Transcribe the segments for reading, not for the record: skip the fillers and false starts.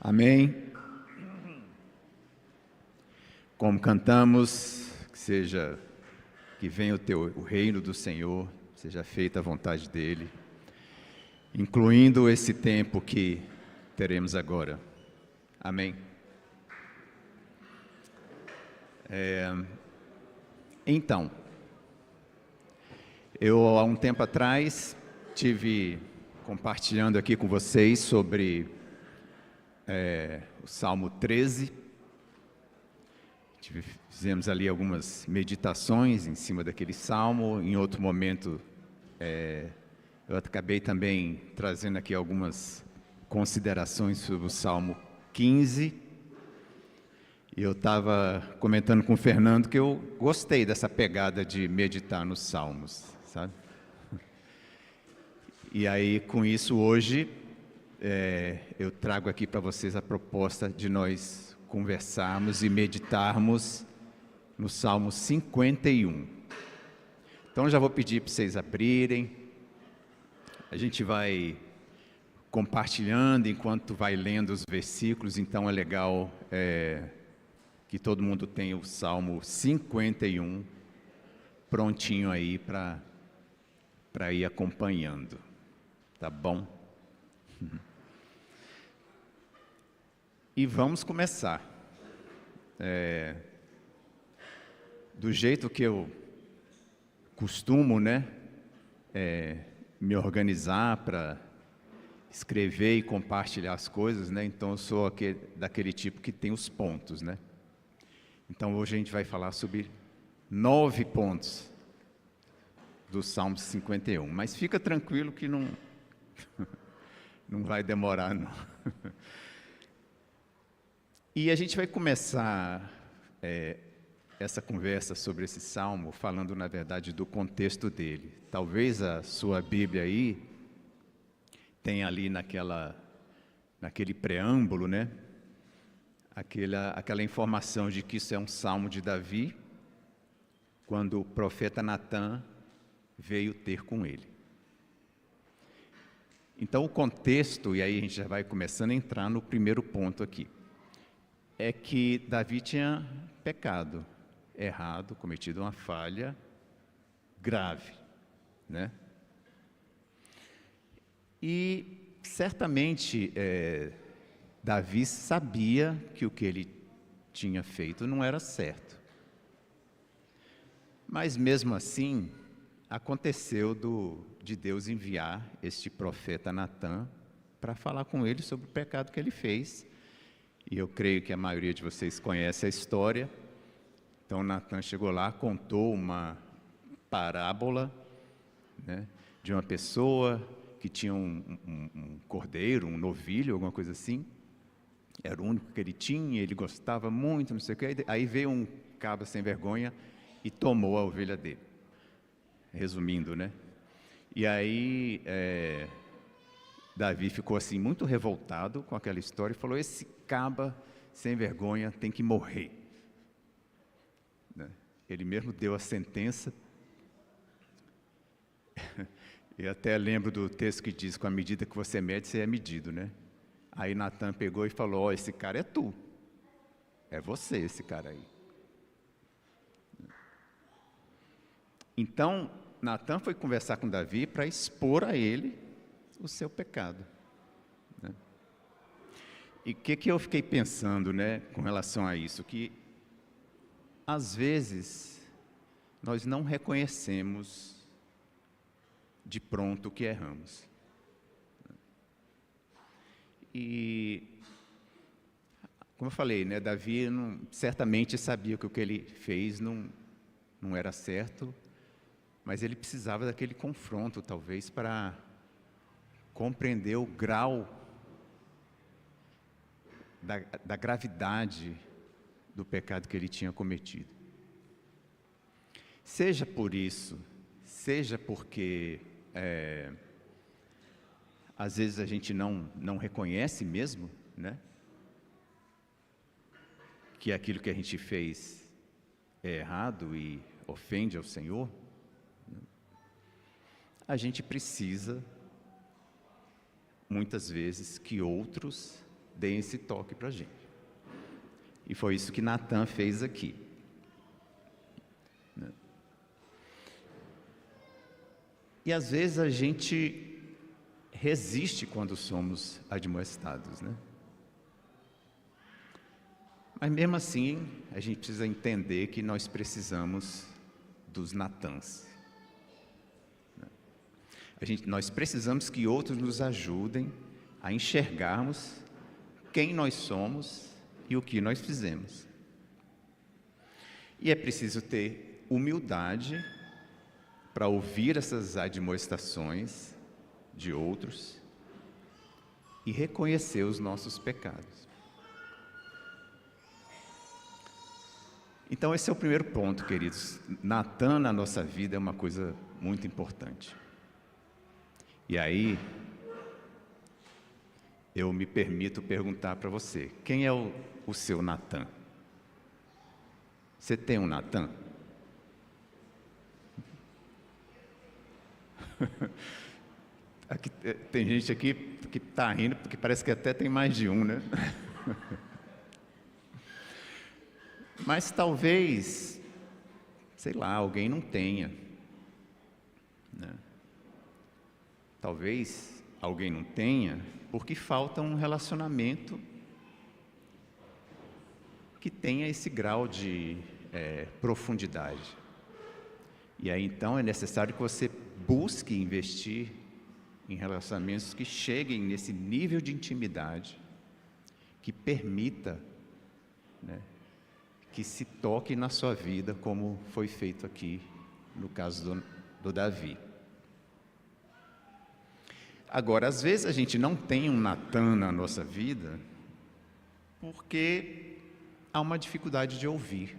Amém? Como cantamos, que venha o reino do Senhor, seja feita a vontade dEle, incluindo esse tempo que teremos agora. Amém? Então, eu há um tempo atrás tive compartilhando aqui com vocês sobre o Salmo 13. Fizemos ali algumas meditações em cima daquele salmo. Em outro momento, eu acabei também trazendo aqui algumas considerações sobre o Salmo 15. E eu estava comentando com o Fernando que eu gostei dessa pegada de meditar nos salmos, sabe? E aí, com isso, hoje, eu trago aqui para vocês a proposta de nós conversarmos e meditarmos no Salmo 51. Então, já vou pedir para vocês abrirem. A gente vai compartilhando enquanto vai lendo os versículos, então é legal que todo mundo tenha o Salmo 51 prontinho aí para ir acompanhando. Tá bom? E vamos começar. Do jeito que eu costumo, me organizar para escrever e compartilhar as coisas, Então eu sou daquele tipo que tem os pontos, Então hoje a gente vai falar sobre 9 pontos do Salmo 51. Mas fica tranquilo que não vai demorar, não. E a gente vai começar essa conversa sobre esse salmo falando, na verdade, do contexto dele. Talvez a sua Bíblia aí tenha ali naquele preâmbulo, aquela informação de que isso é um salmo de Davi, quando o profeta Natã veio ter com ele. Então, o contexto, e aí a gente já vai começando a entrar no primeiro ponto aqui, é que Davi tinha pecado, errado, cometido uma falha grave, E, certamente, Davi sabia que o que ele tinha feito não era certo. Mas, mesmo assim, aconteceu de Deus enviar este profeta Natã para falar com ele sobre o pecado que ele fez. E eu creio que a maioria de vocês conhece a história. Então, Natã chegou lá, contou uma parábola, de uma pessoa que tinha um cordeiro, um novilho, alguma coisa assim. Era o único que ele tinha, ele gostava muito, não sei o quê. Aí veio um cabra sem vergonha e tomou a ovelha dele. Resumindo, E aí, Davi ficou assim muito revoltado com aquela história e falou: esse cabra sem vergonha tem que morrer. Ele mesmo deu a sentença. E até lembro do texto que diz: com a medida que você mede, você é medido, Aí Natã pegou e falou: esse cara é tu. É você, esse cara aí. Então, Natã foi conversar com Davi para expor a ele o seu pecado. E o que eu fiquei pensando, com relação a isso? Que, às vezes, nós não reconhecemos de pronto que erramos. E, como eu falei, Davi certamente sabia que o que ele fez não era certo, mas ele precisava daquele confronto, talvez, para compreender o grau da gravidade do pecado que ele tinha cometido. Seja por isso, seja porque às vezes a gente não reconhece mesmo, que aquilo que a gente fez é errado e ofende ao Senhor, a gente precisa, muitas vezes, que outros deem esse toque para a gente. E foi isso que Natan fez aqui. E às vezes a gente resiste quando somos admoestados, né? Mas mesmo assim, a gente precisa entender que nós precisamos dos Natãs. Nós precisamos que outros nos ajudem a enxergarmos quem nós somos e o que nós fizemos. E é preciso ter humildade para ouvir essas admoestações de outros e reconhecer os nossos pecados. Então esse é o primeiro ponto, queridos. Natan na nossa vida é uma coisa muito importante. E aí, eu me permito perguntar para você, quem é o seu Natan? Você tem um Natan? Aqui, tem gente aqui que está rindo, porque parece que até tem mais de um, né? Mas talvez, sei lá, alguém não tenha, né? Talvez alguém não tenha porque falta um relacionamento que tenha esse grau de profundidade. E aí então é necessário que você busque investir em relacionamentos que cheguem nesse nível de intimidade, que permita, né, que se toque na sua vida, como foi feito aqui no caso do Davi. Agora, às vezes a gente não tem um Natan na nossa vida porque há uma dificuldade de ouvir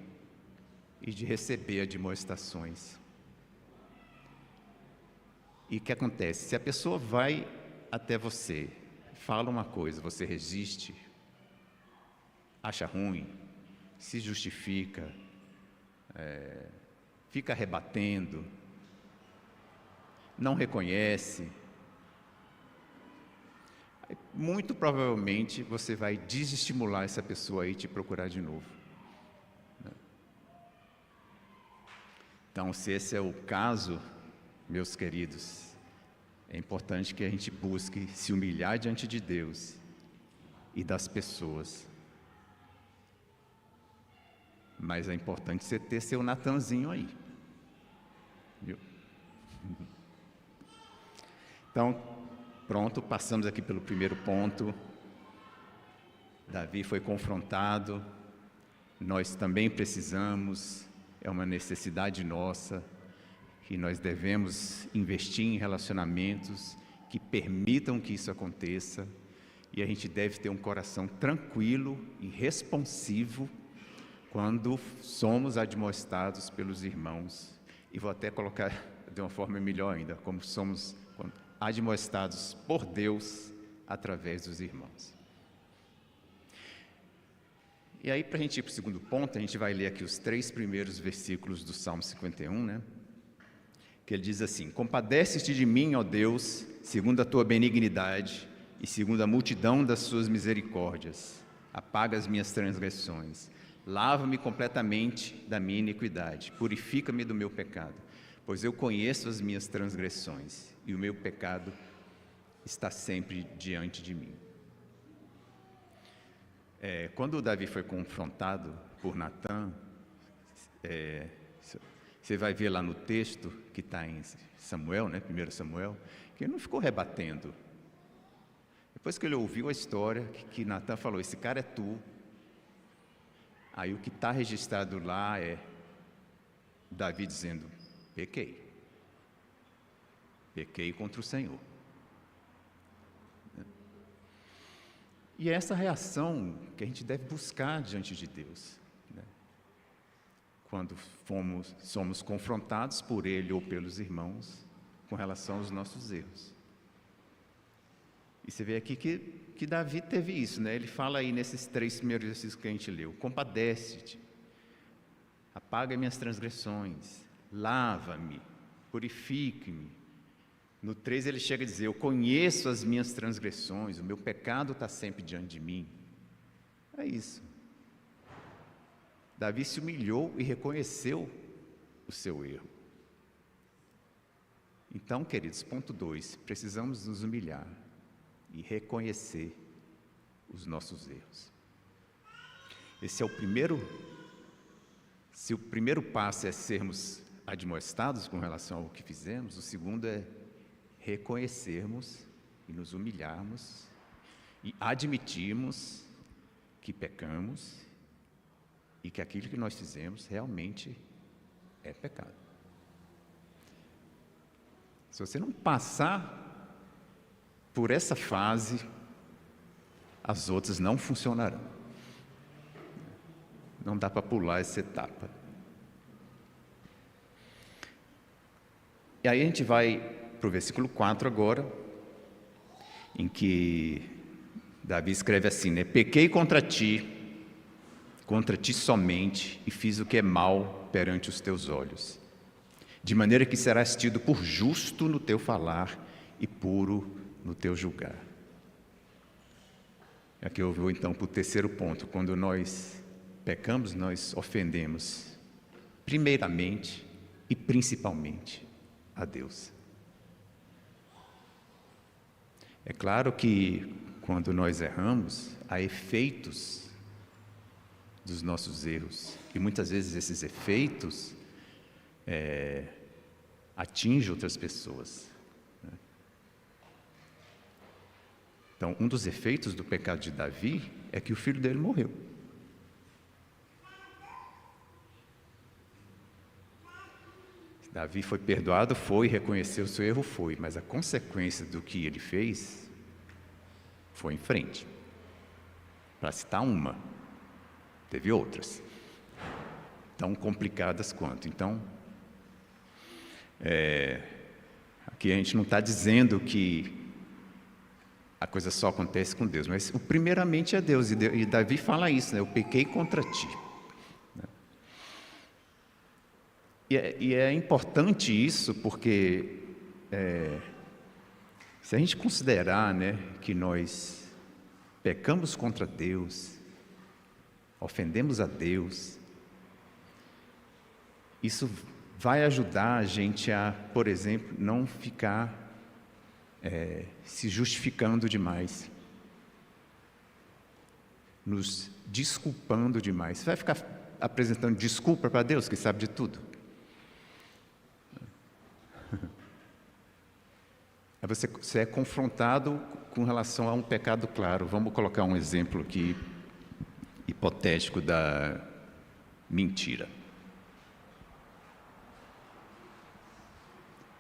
e de receber admoestações. E o que acontece? Se a pessoa vai até você, fala uma coisa, você resiste, acha ruim, se justifica, fica rebatendo, não reconhece, muito provavelmente você vai desestimular essa pessoa aí te procurar de novo. Então, se esse é o caso, meus queridos, é importante que a gente busque se humilhar diante de Deus e das pessoas. Mas é importante você ter seu Natanzinho aí, viu? Então, pronto, passamos aqui pelo primeiro ponto. Davi foi confrontado, nós também precisamos, é uma necessidade nossa, que nós devemos investir em relacionamentos que permitam que isso aconteça, e a gente deve ter um coração tranquilo e responsivo quando somos admoestados pelos irmãos, e vou até colocar de uma forma melhor ainda, como somos admoestados por Deus através dos irmãos. E aí, para a gente ir para o segundo ponto, a gente vai ler aqui os 3 primeiros versículos do Salmo 51, né? Que ele diz assim: compadece-te de mim, ó Deus, segundo a tua benignidade e segundo a multidão das suas misericórdias, apaga as minhas transgressões, lava-me completamente da minha iniquidade, purifica-me do meu pecado, pois eu conheço as minhas transgressões e o meu pecado está sempre diante de mim. Quando o Davi foi confrontado por Natan, você vai ver lá no texto que está em Samuel, né, 1 Samuel, que ele não ficou rebatendo. Depois que ele ouviu a história, que Natan falou, esse cara é tu. Aí o que está registrado lá é Davi dizendo, pequei contra o Senhor. E é essa reação que a gente deve buscar diante de Deus, né? Quando somos confrontados por Ele ou pelos irmãos com relação aos nossos erros. E você vê aqui que Davi teve isso, né? Ele fala aí nesses 3 primeiros versículos que a gente leu, compadece-te, apaga minhas transgressões, lava-me, purifique-me, No 3 ele chega a dizer: eu conheço as minhas transgressões, o meu pecado está sempre diante de mim. É isso. Davi se humilhou e reconheceu o seu erro. Então, queridos, ponto 2, precisamos nos humilhar e reconhecer os nossos erros. Esse é o primeiro. Se o primeiro passo é sermos admoestados com relação ao que fizemos, o segundo é reconhecermos e nos humilharmos e admitirmos que pecamos e que aquilo que nós fizemos realmente é pecado. Se você não passar por essa fase, as outras não funcionarão. Não dá para pular essa etapa. E aí a gente vai para o versículo 4 agora, em que Davi escreve assim, né? Pequei contra ti somente, e fiz o que é mal perante os teus olhos, de maneira que serás tido por justo no teu falar e puro no teu julgar. Aqui eu vou então para o terceiro ponto. Quando nós pecamos, nós ofendemos primeiramente e principalmente a Deus. É claro que quando nós erramos, há efeitos dos nossos erros, e muitas vezes esses efeitos atingem outras pessoas. Então, um dos efeitos do pecado de Davi é que o filho dele morreu. Davi foi perdoado, foi, reconheceu o seu erro, foi, mas a consequência do que ele fez foi em frente. Para citar uma, teve outras, tão complicadas quanto. Então, aqui a gente não está dizendo que a coisa só acontece com Deus, mas o primeiramente é Deus, e Davi fala isso, né? Eu pequei contra ti. E é importante isso porque se a gente considerar, né, que nós pecamos contra Deus, ofendemos a Deus, isso vai ajudar a gente a, por exemplo, não ficar se justificando demais, nos desculpando demais. Você vai ficar apresentando desculpa para Deus, que sabe de tudo? Aí você é confrontado com relação a um pecado claro. Vamos colocar um exemplo aqui, hipotético, da mentira.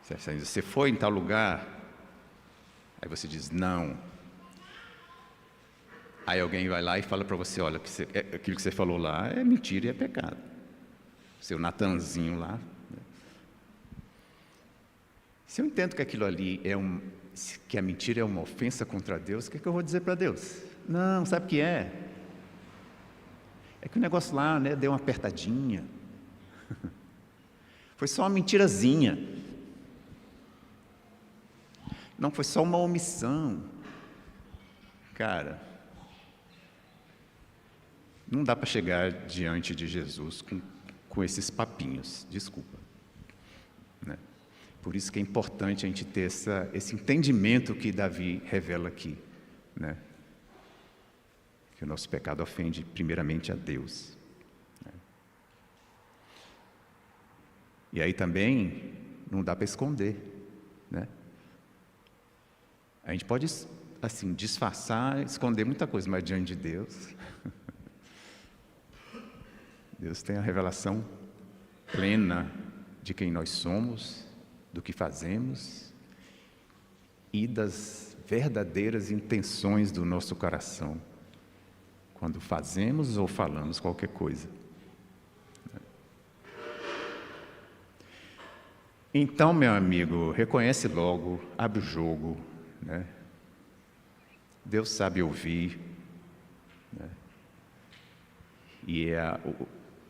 Você foi em tal lugar, aí você diz não. Aí alguém vai lá e fala para você, olha, aquilo que você falou lá é mentira e é pecado. Seu Natanzinho lá. Se eu entendo que aquilo ali que a mentira é uma ofensa contra Deus, o que eu vou dizer para Deus? Não, sabe o que é? É que o negócio lá, né, deu uma apertadinha. Foi só uma mentirazinha. Não, foi só uma omissão. Cara, não dá para chegar diante de Jesus com esses papinhos, desculpa. Né? Por isso que é importante a gente ter esse entendimento que Davi revela aqui, né? Que o nosso pecado ofende primeiramente a Deus. Né? E aí também não dá para esconder, né? A gente pode, assim, disfarçar, esconder muita coisa, mas diante de Deus, Deus tem a revelação plena de quem nós somos, do que fazemos e das verdadeiras intenções do nosso coração, quando fazemos ou falamos qualquer coisa. Então, meu amigo, reconhece logo, abre o jogo, né? Deus sabe ouvir, né? E a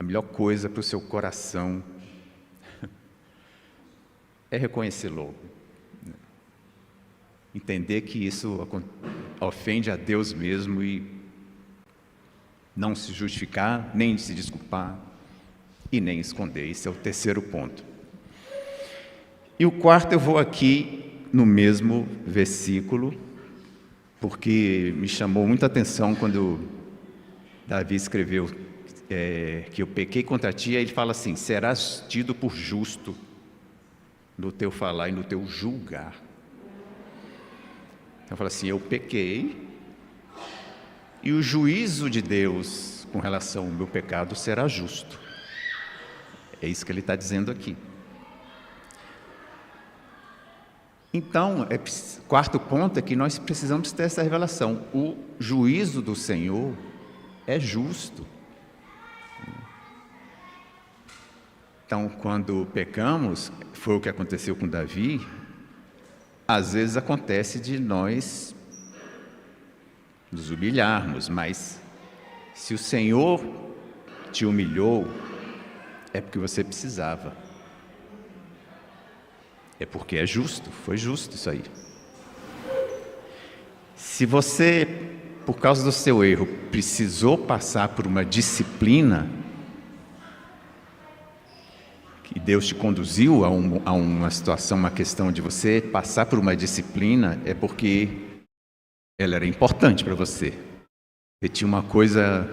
melhor coisa para o seu coração é reconhecer logo. entender que isso ofende a Deus mesmo e não se justificar, nem se desculpar e nem esconder. Esse é o terceiro ponto. E o quarto, eu vou aqui no mesmo versículo, porque me chamou muita atenção quando Davi escreveu que eu pequei contra ti, aí ele fala assim: serás tido por justo no teu falar e no teu julgar. Então fala assim: eu pequei, e o juízo de Deus com relação ao meu pecado será justo. É isso que ele está dizendo aqui. Então, quarto ponto é que nós precisamos ter essa revelação. O juízo do Senhor é justo. Então, quando pecamos, foi o que aconteceu com Davi, às vezes acontece de nós nos humilharmos, mas se o Senhor te humilhou, é porque você precisava. É porque é justo, foi justo isso aí. Se você, por causa do seu erro, precisou passar por uma disciplina, que Deus te conduziu a uma situação, uma questão de você passar por uma disciplina, é porque ela era importante para você. Você tinha uma coisa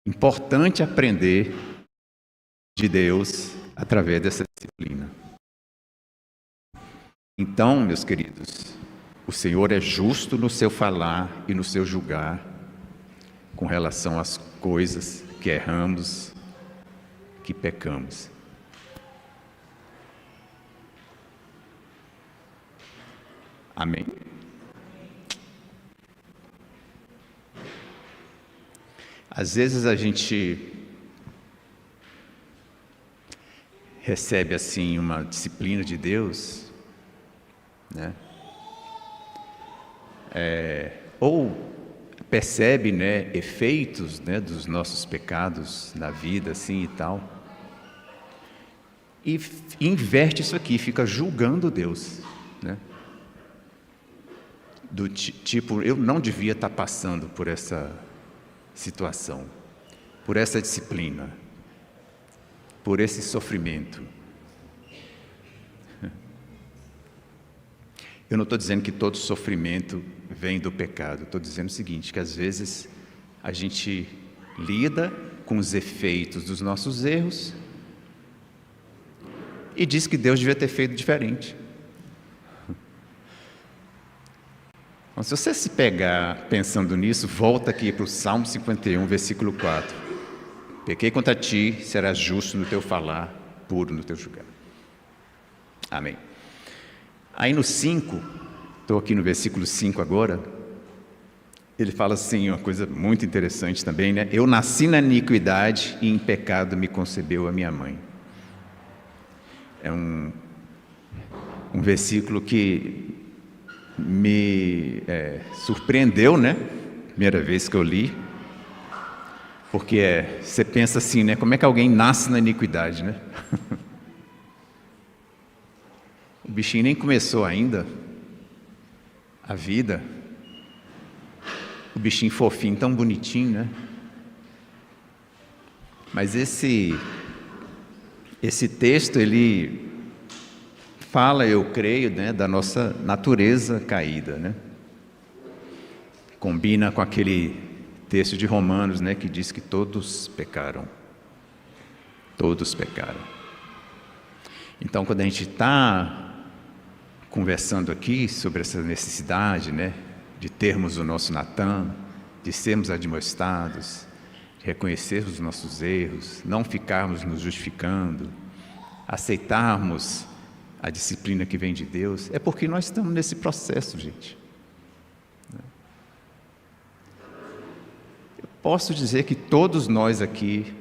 importante a aprender de Deus através dessa disciplina. Então, meus queridos, o Senhor é justo no seu falar e no seu julgar com relação às coisas que erramos, que pecamos. Amém? Às vezes a gente recebe assim uma disciplina de Deus, né? Ou percebe, né, efeitos, né, dos nossos pecados na vida, assim e tal, e inverte isso aqui, fica julgando Deus, né? Do tipo, eu não devia estar passando por essa situação, por essa disciplina, por esse sofrimento. Eu não estou dizendo que todo sofrimento vem do pecado, estou dizendo o seguinte, que às vezes a gente lida com os efeitos dos nossos erros e diz que Deus devia ter feito diferente. Então, se você se pegar pensando nisso, volta aqui para o Salmo 51, versículo 4. Pequei contra ti, serás justo no teu falar, puro no teu julgar. Amém. Aí no 5, estou aqui no versículo 5 agora, ele fala assim, uma coisa muito interessante também, né? Eu nasci na iniquidade e em pecado me concebeu a minha mãe. É um versículo que me surpreendeu, né? Primeira vez que eu li, porque você pensa assim, né? Como é que alguém nasce na iniquidade, né? O bichinho nem começou ainda a vida. O bichinho fofinho, tão bonitinho, né? Mas esse texto, ele fala, eu creio, né, da nossa natureza caída, né? Combina com aquele texto de Romanos, né, que diz que todos pecaram. Todos pecaram. Então, quando a gente está conversando aqui sobre essa necessidade, né, de termos o nosso Natan, de sermos admoestados, de reconhecermos os nossos erros, não ficarmos nos justificando, aceitarmos a disciplina que vem de Deus, é porque nós estamos nesse processo, gente. Eu posso dizer que todos nós aqui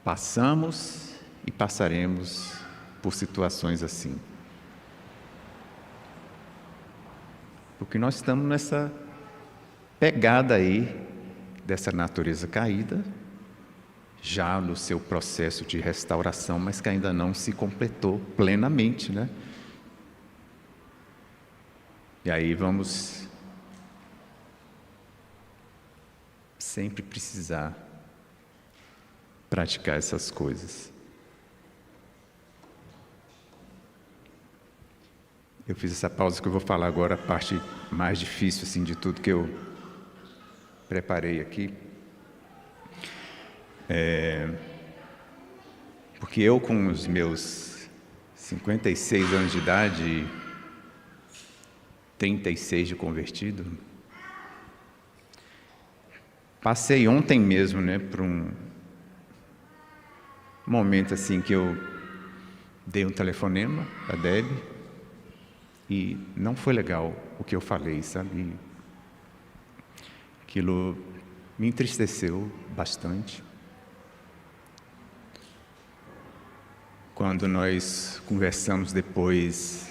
passamos e passaremos por situações assim. Porque nós estamos nessa pegada aí dessa natureza caída, já no seu processo de restauração, mas que ainda não se completou plenamente, né? E aí vamos sempre precisar praticar essas coisas. Eu fiz essa pausa que eu vou falar agora, a parte mais difícil assim, de tudo que eu preparei aqui. Porque eu, com os meus 56 anos de idade, 36 de convertido, passei ontem mesmo, né, por um momento assim que eu dei um telefonema para a Deb e não foi legal o que eu falei, sabe? Aquilo me entristeceu bastante. Quando nós conversamos depois,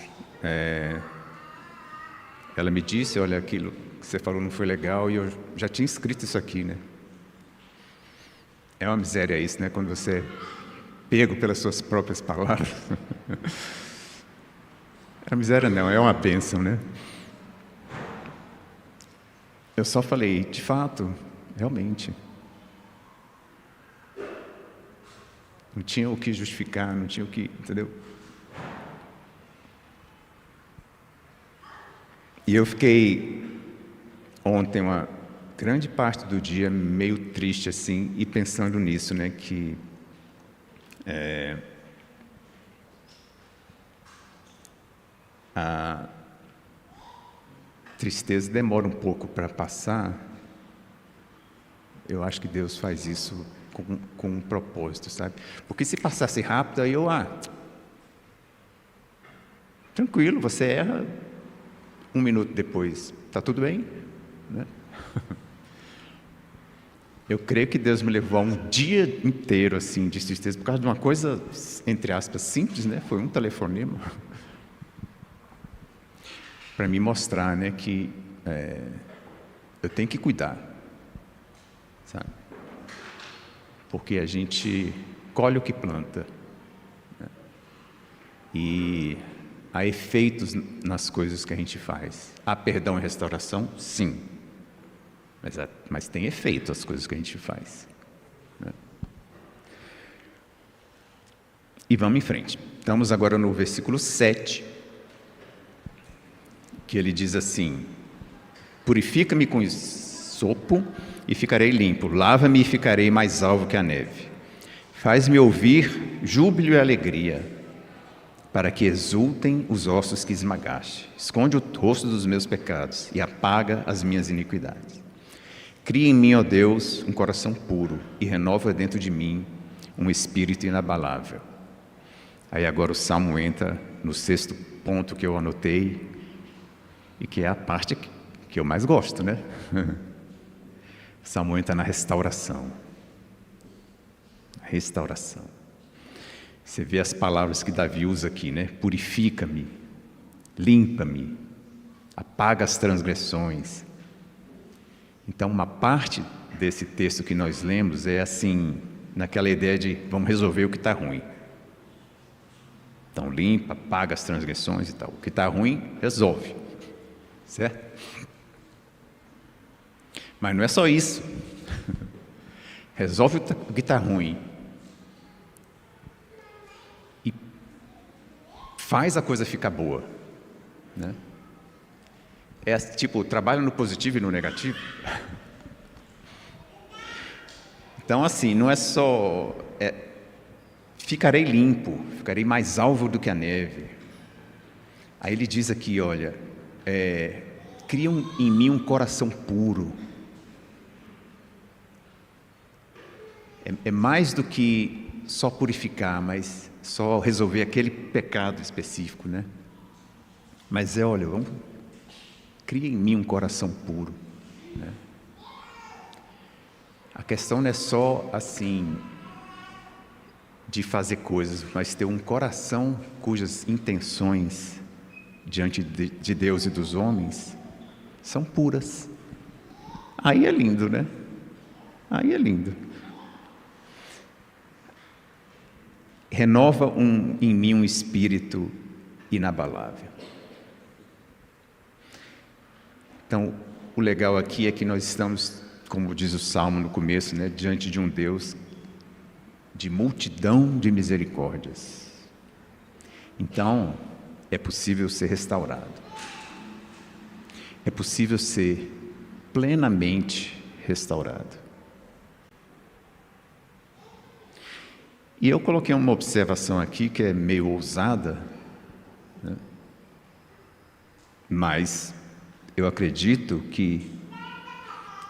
ela me disse, olha, aquilo que você falou não foi legal, e eu já tinha escrito isso aqui, né? É uma miséria isso, né? Quando você é pego pelas suas próprias palavras. É miséria não, é uma bênção, né? Eu só falei, de fato, realmente. Não tinha o que justificar, não tinha o que, entendeu? E eu fiquei ontem uma grande parte do dia meio triste assim e pensando nisso, né, que a tristeza demora um pouco para passar. Eu acho que Deus faz isso com um propósito, sabe? Porque se passasse rápido, aí eu, tranquilo, você erra, 1 minuto depois, está tudo bem, né? Eu creio que Deus me levou a um dia inteiro assim de tristeza por causa de uma coisa, entre aspas, simples, né? Foi um telefonema para me mostrar, né, que eu tenho que cuidar, sabe? Porque a gente colhe o que planta, né? E há efeitos nas coisas que a gente faz. Há perdão e restauração? Sim. Mas tem efeito as coisas que a gente faz, né? E vamos em frente. Estamos agora no versículo 7, que ele diz assim: purifica-me com sopo e ficarei limpo, lava-me e ficarei mais alvo que a neve. Faz-me ouvir júbilo e alegria, para que exultem os ossos que esmagaste. Esconde o rosto dos meus pecados e apaga as minhas iniquidades. Cria em mim, ó Deus, um coração puro e renova dentro de mim um espírito inabalável. Aí agora o Salmo entra no 6º ponto que eu anotei e que é a parte que eu mais gosto, né? O Salmo entra na restauração. Restauração. Você vê as palavras que Davi usa aqui, né? Purifica-me, limpa-me, apaga as transgressões. Então, uma parte desse texto que nós lemos é assim, naquela ideia de vamos resolver o que está ruim. Então, limpa, apaga as transgressões e tal. O que está ruim, resolve. Certo? Mas não é só isso. Resolve o que está ruim. E faz a coisa ficar boa, né? É tipo, trabalha no positivo e no negativo. Então, assim, não é só... ficarei limpo, ficarei mais alvo do que a neve. Aí ele diz aqui, olha, cria em mim um coração puro. É mais do que só purificar, mas só resolver aquele pecado específico, né? Mas olha, cria em mim um coração puro, né? A questão não é só assim de fazer coisas, mas ter um coração cujas intenções diante de Deus e dos homens são puras. Aí é lindo, né? Aí é lindo. Renova em mim um espírito inabalável. Então, o legal aqui é que nós estamos, como diz o Salmo no começo, né, diante de um Deus de multidão de misericórdias. Então, é possível ser restaurado. É possível ser plenamente restaurado. E eu coloquei uma observação aqui que é meio ousada, né? Mas eu acredito que,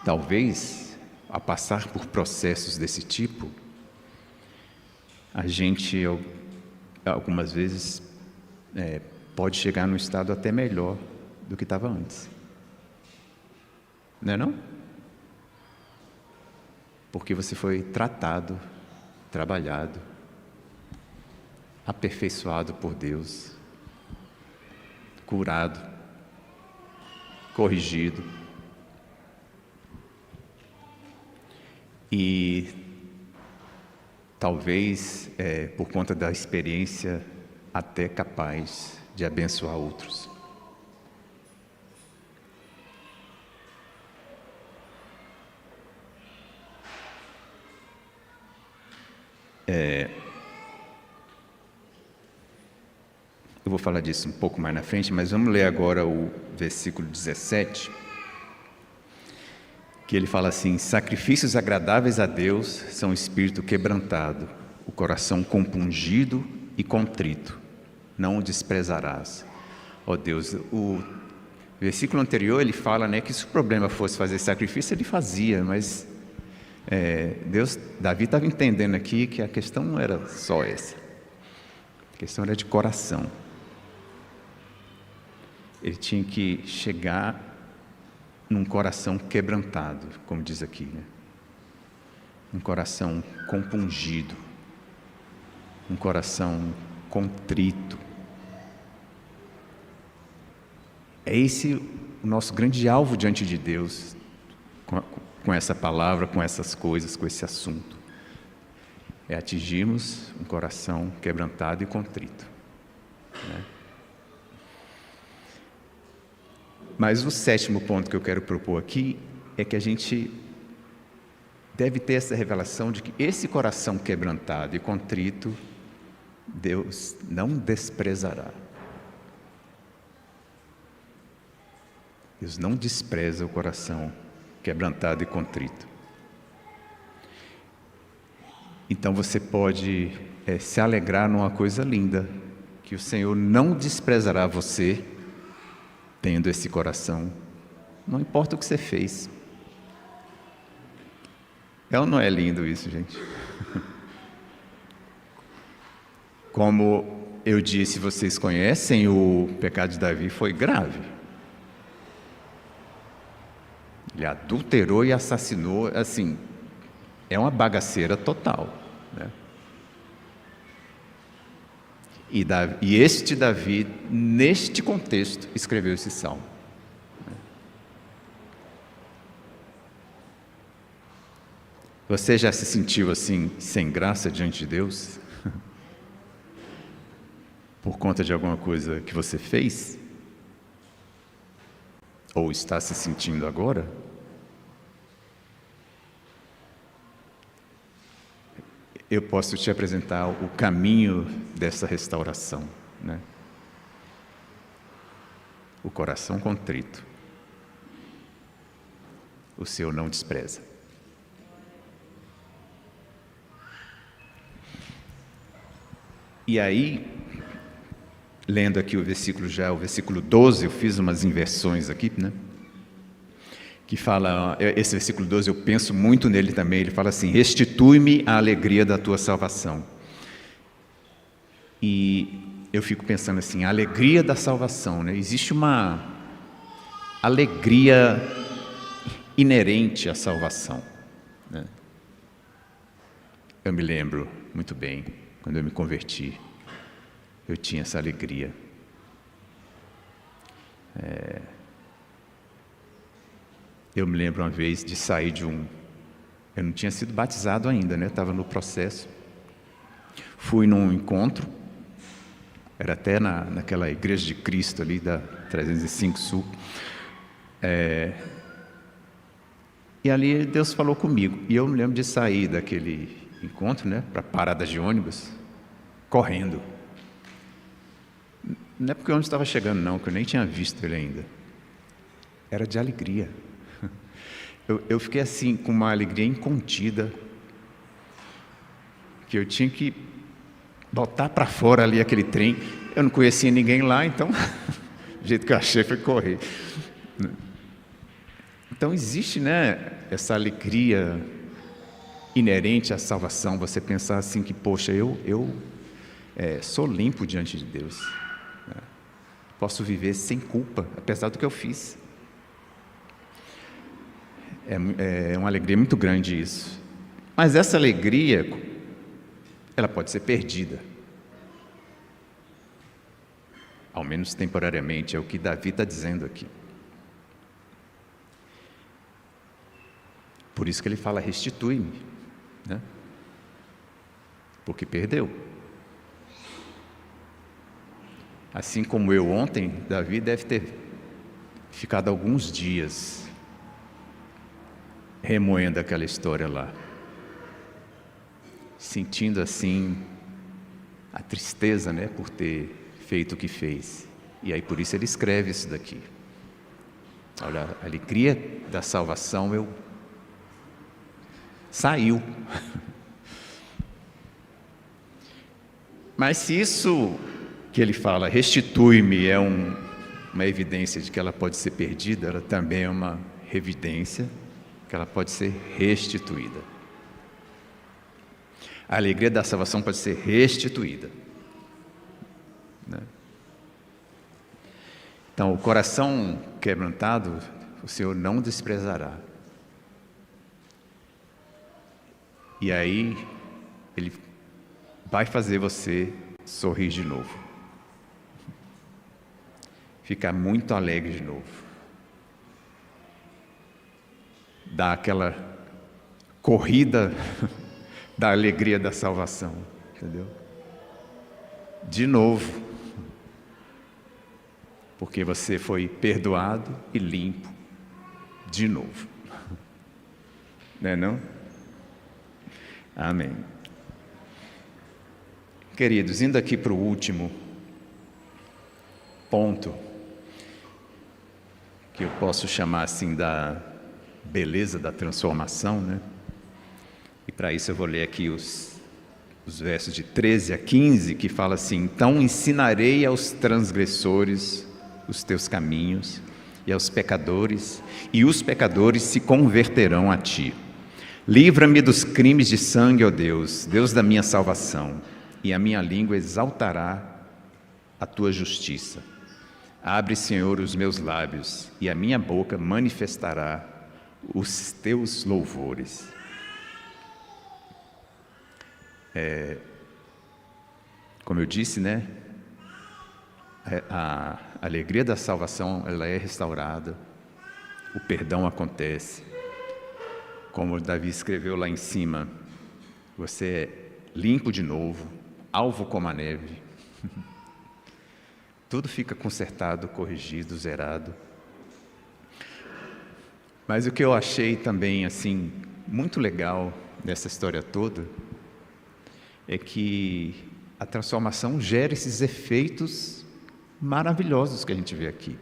talvez, a passar por processos desse tipo, a gente, algumas vezes, pode chegar num estado até melhor do que estava antes. Não é não? Porque você foi tratado, trabalhado, aperfeiçoado por Deus, curado, corrigido. E talvez, por conta da experiência, até capaz de abençoar outros. Eu vou falar disso um pouco mais na frente, mas vamos ler agora o versículo 17, que ele fala assim: sacrifícios agradáveis a Deus são o espírito quebrantado, o coração compungido e contrito, não o desprezarás. Ó Deus, o versículo anterior ele fala, né, que se o problema fosse fazer sacrifício, ele fazia, mas Davi estava entendendo aqui que a questão não era só essa, a questão era de coração. Ele tinha que chegar num coração quebrantado, como diz aqui, né? Um coração compungido, um coração contrito. É esse o nosso grande alvo diante de Deus, com essa palavra, com essas coisas, com esse assunto. É atingirmos um coração quebrantado e contrito, né? Mas o sétimo ponto que eu quero propor aqui é que a gente deve ter essa revelação de que esse coração quebrantado e contrito, Deus não desprezará. Deus não despreza o coração quebrantado e contrito. Então você pode se alegrar numa coisa linda, que o Senhor não desprezará você tendo esse coração, não importa o que você fez. É ou não é lindo isso, gente? Como eu disse, vocês conhecem, o pecado de Davi foi grave. Ele adulterou e assassinou, assim, é uma bagaceira total, né? E este Davi, neste contexto, escreveu esse salmo. Você já se sentiu assim, sem graça diante de Deus? Por conta de alguma coisa que você fez? Ou está se sentindo agora? Eu posso te apresentar o caminho dessa restauração, né? O coração contrito, o Senhor não despreza. E aí, lendo aqui o versículo 12, eu fiz umas inversões aqui, né? Que fala, esse versículo 12, eu penso muito nele também, ele fala assim: restitui-me a alegria da tua salvação. E eu fico pensando assim, a alegria da salvação, né? Existe uma alegria inerente à salvação, né? Eu me lembro muito bem, quando eu me converti, eu tinha essa alegria. Eu me lembro uma vez de sair eu não tinha sido batizado ainda, né? Estava no processo. Fui num encontro, era até naquela Igreja de Cristo ali da 305 Sul. E ali Deus falou comigo. E eu me lembro de sair daquele encontro, né, para a parada de ônibus, correndo. Não é porque o ônibus estava chegando, não, que eu nem tinha visto ele ainda. Era de alegria. Eu fiquei assim, com uma alegria incontida, que eu tinha que botar para fora ali aquele trem. Eu não conhecia ninguém lá, então, o jeito que eu achei foi correr. Então existe, né, essa alegria inerente à salvação, você pensar assim que, poxa, eu sou limpo diante de Deus, né? Posso viver sem culpa, apesar do que eu fiz. É uma alegria muito grande isso. Mas essa alegria, ela pode ser perdida. Ao menos temporariamente, é o que Davi está dizendo aqui. Por isso que ele fala, restitui-me, né? Porque perdeu. Assim como eu ontem, Davi deve ter ficado alguns dias remoendo aquela história lá, sentindo assim a tristeza, né, por ter feito o que fez. E aí por isso ele escreve isso daqui. Olha, a alegria da salvação saiu. Mas se isso que ele fala, restitui-me, é uma evidência de que ela pode ser perdida, ela também é uma evidência que ela pode ser restituída. A alegria da salvação pode ser restituída, né? Então, o coração quebrantado, o Senhor não desprezará. E aí, Ele vai fazer você sorrir de novo, ficar muito alegre de novo, dar aquela corrida da alegria da salvação, entendeu? De novo, porque você foi perdoado e limpo de novo, não é não? Amém. Queridos, indo aqui para o último ponto, que eu posso chamar assim da beleza da transformação, né? E para isso eu vou ler aqui os versos de 13 a 15, que fala assim: então ensinarei aos transgressores os teus caminhos, e aos pecadores, e os pecadores se converterão a ti. Livra-me dos crimes de sangue, ó Deus, Deus da minha salvação, e a minha língua exaltará a tua justiça. Abre, Senhor, os meus lábios, e a minha boca manifestará os teus louvores. Como eu disse, né? A alegria da salvação, ela é restaurada, o perdão acontece. Como Davi escreveu lá em cima, você é limpo de novo, alvo como a neve. Tudo fica consertado, corrigido, zerado. Mas o que eu achei também, assim, muito legal nessa história toda, é que a transformação gera esses efeitos maravilhosos que a gente vê aqui.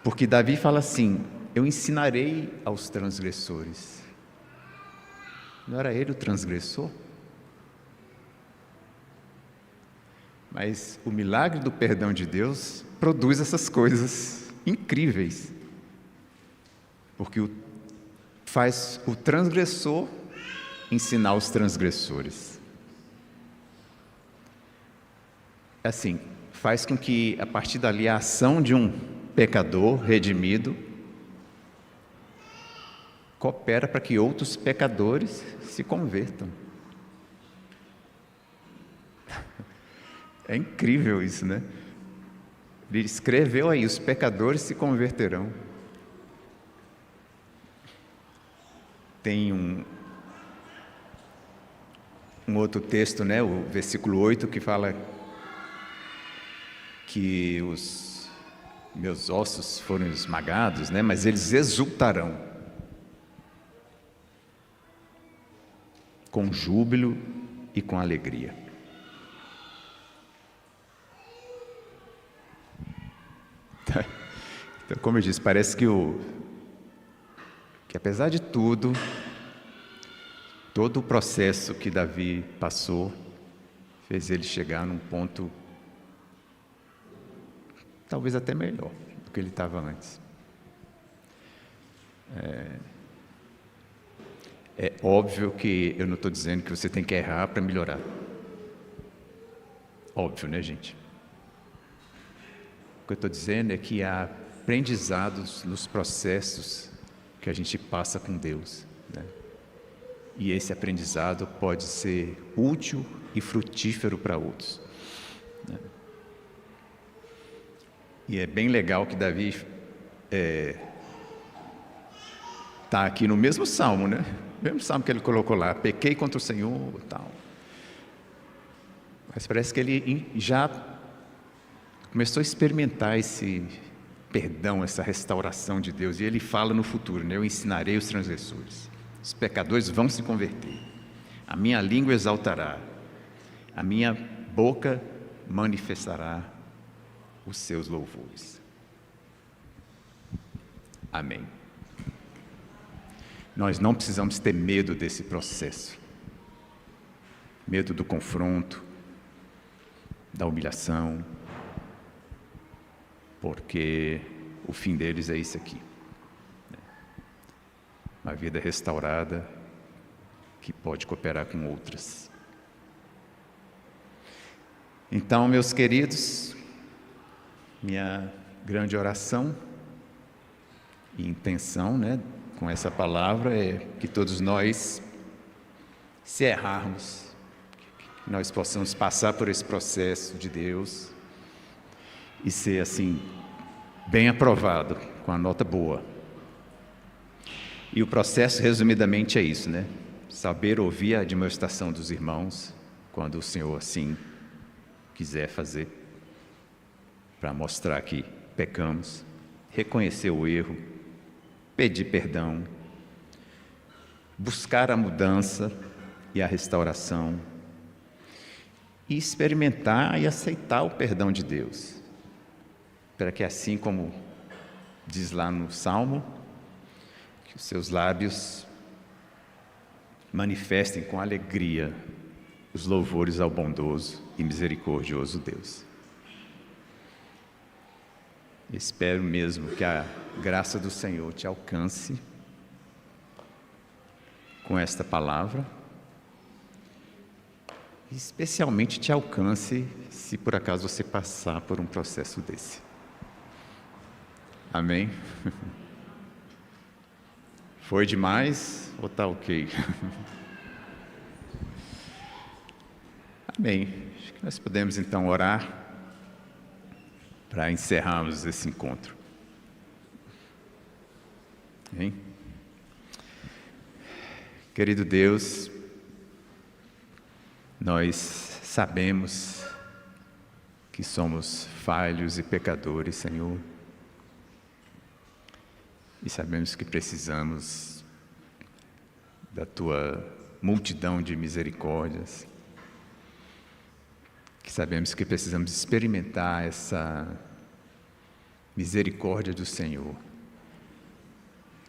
Porque Davi fala assim: eu ensinarei aos transgressores. Não era ele o transgressor? Mas o milagre do perdão de Deus produz essas coisas incríveis. Porque faz o transgressor ensinar os transgressores. Assim, faz com que a partir dali a ação de um pecador redimido coopera para que outros pecadores se convertam. É incrível isso, né? Ele escreveu aí: os pecadores se converterão. Tem um outro texto, né? O versículo 8, que fala que meus ossos foram esmagados, né? Mas eles exultarão com júbilo e com alegria. Então, como eu disse, parece que apesar de tudo, todo o processo que Davi passou fez ele chegar num ponto talvez até melhor do que ele estava antes. É óbvio que eu não estou dizendo que você tem que errar para melhorar. Óbvio, né, gente? O que eu estou dizendo é que há aprendizados nos processos que a gente passa com Deus, né? E esse aprendizado pode ser útil e frutífero para outros, né? E é bem legal que Davi está aqui no mesmo salmo, né? O mesmo salmo que ele colocou lá, pequei contra o Senhor e tal. Mas parece que ele já começou a experimentar esse perdão, essa restauração de Deus. E ele fala no futuro, né? Eu ensinarei os transgressores. Os pecadores vão se converter. A minha língua exaltará. A minha boca manifestará os seus louvores. Amém. Nós não precisamos ter medo desse processo. Medo do confronto, da humilhação, porque o fim deles é isso aqui. Uma vida restaurada que pode cooperar com outras. Então, meus queridos, minha grande oração e intenção, né, com essa palavra é que todos nós, se errarmos, que nós possamos passar por esse processo de Deus e ser assim, bem aprovado, com a nota boa. E o processo, resumidamente, é isso, né? Saber ouvir a admoestação dos irmãos, quando o Senhor assim quiser fazer, para mostrar que pecamos, reconhecer o erro, pedir perdão, buscar a mudança e a restauração, e experimentar e aceitar o perdão de Deus, para que assim como diz lá no Salmo, que os seus lábios manifestem com alegria os louvores ao bondoso e misericordioso Deus. Espero mesmo que a graça do Senhor te alcance com esta palavra, e especialmente te alcance se por acaso você passar por um processo desse. Amém? Foi demais ou está ok? Amém. Acho que nós podemos então orar para encerrarmos esse encontro. Amém? Querido Deus, nós sabemos que somos falhos e pecadores, Senhor, e sabemos que precisamos da Tua multidão de misericórdias, que sabemos que precisamos experimentar essa misericórdia do Senhor,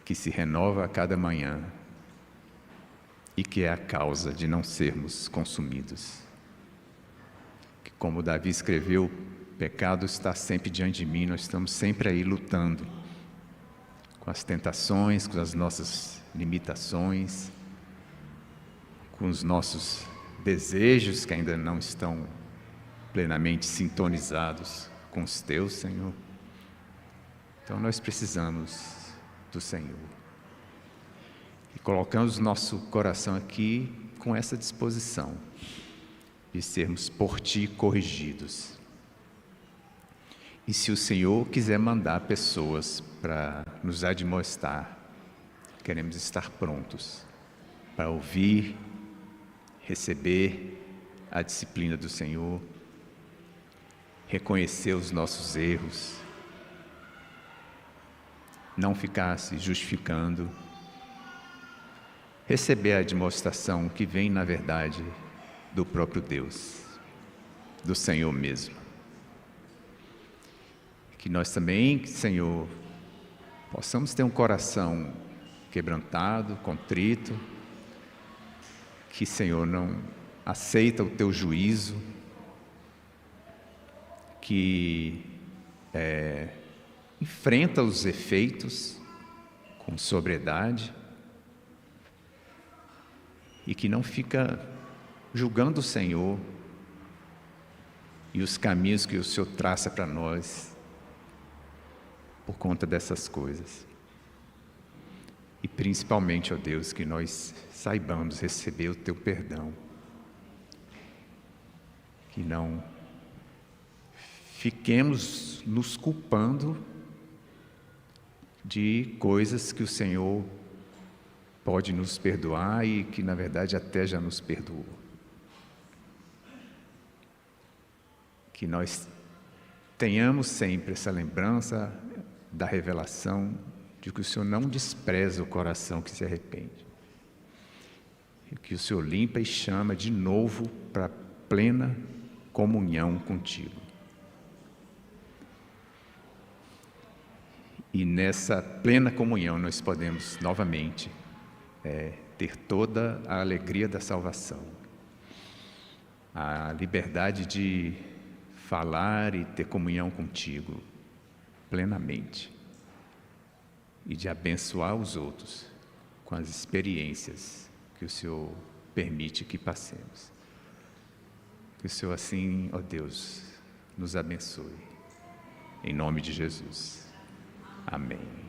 que se renova a cada manhã e que é a causa de não sermos consumidos. Que, como Davi escreveu, o pecado está sempre diante de mim, nós estamos sempre aí lutando com as tentações, com as nossas limitações, com os nossos desejos que ainda não estão plenamente sintonizados com os Teus, Senhor. Então nós precisamos do Senhor. E colocamos nosso coração aqui com essa disposição de sermos por Ti corrigidos. E se o Senhor quiser mandar pessoas para nos admoestar, queremos estar prontos para ouvir, receber a disciplina do Senhor, reconhecer os nossos erros não ficar se justificando, receber a demonstração que vem, na verdade, do próprio Deus, do Senhor mesmo. Que nós também, Senhor, possamos ter um coração quebrantado, contrito, que, Senhor, não aceita o Teu juízo, que enfrenta os efeitos com sobriedade e que não fica julgando o Senhor e os caminhos que o Senhor traça para nós por conta dessas coisas. E principalmente, ó Deus, que nós saibamos receber o Teu perdão, que não fiquemos nos culpando de coisas que o Senhor pode nos perdoar e que, na verdade, até já nos perdoou. Que nós tenhamos sempre essa lembrança da revelação de que o Senhor não despreza o coração que se arrepende. E que o Senhor limpa e chama de novo para plena comunhão contigo. E nessa plena comunhão nós podemos novamente ter toda a alegria da salvação, a liberdade de falar e ter comunhão contigo plenamente e de abençoar os outros com as experiências que o Senhor permite que passemos. Que o Senhor assim, ó Deus, nos abençoe. Em nome de Jesus. Amém.